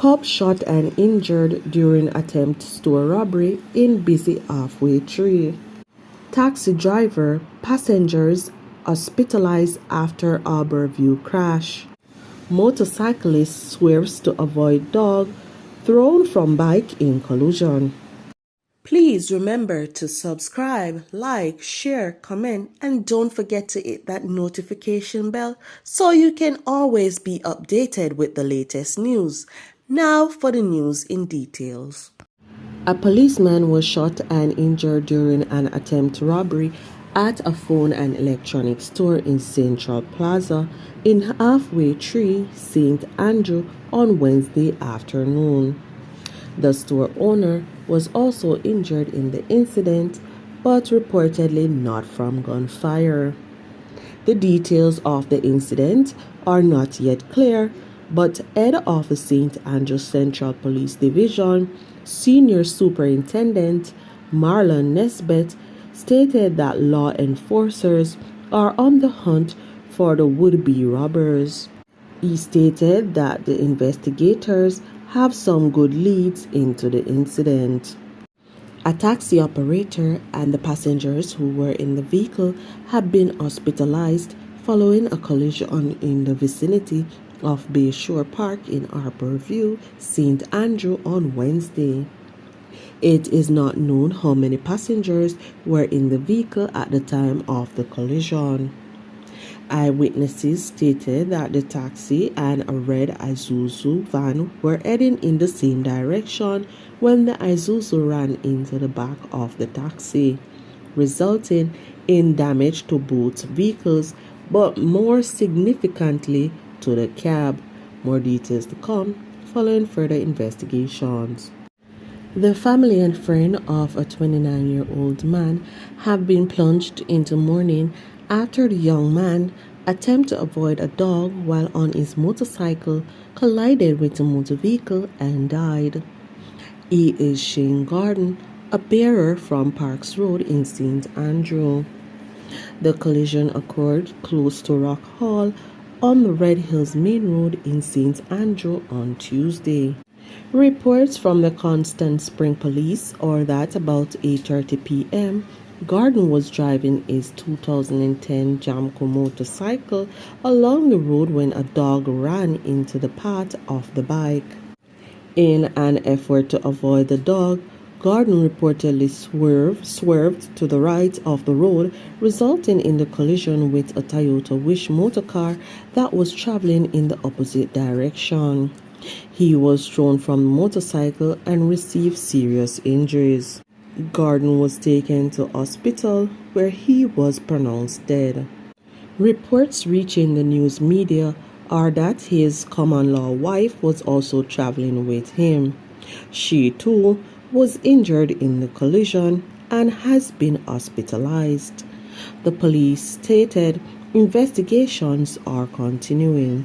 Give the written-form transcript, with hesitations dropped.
Cop shot and injured during attempt store robbery in busy halfway tree. Taxi driver, passengers hospitalized after Harborview crash. Motorcyclist swerves to avoid dog thrown from bike in collision. Please remember to subscribe, like, share, comment, and don't forget to hit that notification bell so you can always be updated with the latest news. Now for the news in details. A policeman was shot and injured during an attempt robbery at a phone and electronics store in Central Plaza in Halfway Tree, St. Andrew on Wednesday afternoon. The store owner was also injured in the incident, but reportedly not from gunfire. The details of the incident are not yet clear, but head of the St. Andrews Central Police Division, Senior Superintendent Marlon Nesbitt, stated that law enforcers are on the hunt for the would-be robbers. He stated that the investigators have some good leads into the incident. A taxi operator and the passengers who were in the vehicle have been hospitalized following a collision in the vicinity of Bayshore Park in Harborview, St. Andrew on Wednesday. It is not known how many passengers were in the vehicle at the time of the collision. Eyewitnesses stated that the taxi and a red Isuzu van were heading in the same direction when the Isuzu ran into the back of the taxi, resulting in damage to both vehicles, but more significantly to the cab. More details to come following further investigations. The family and friend of a 29-year-old man have been plunged into mourning after the young man attempted to avoid a dog while on his motorcycle, collided with a motor vehicle and died. He is Shane Gordon, a bearer from Parks Road in St. Andrew. The collision occurred close to Rock Hall on the Red Hills Main Road in St. Andrew on Tuesday. Reports from the Constant Spring Police are that about 8:30 p.m., Gordon was driving his 2010 Jamco motorcycle along the road when a dog ran into the path of the bike. In an effort to avoid the dog, Gordon reportedly swerved to the right of the road, resulting in the collision with a Toyota Wish motorcar that was traveling in the opposite direction. He was thrown from the motorcycle and received serious injuries. Gordon was taken to hospital where he was pronounced dead. Reports reaching the news media are that his common-law wife was also traveling with him. She too was injured in the collision and has been hospitalized. The police stated investigations are continuing.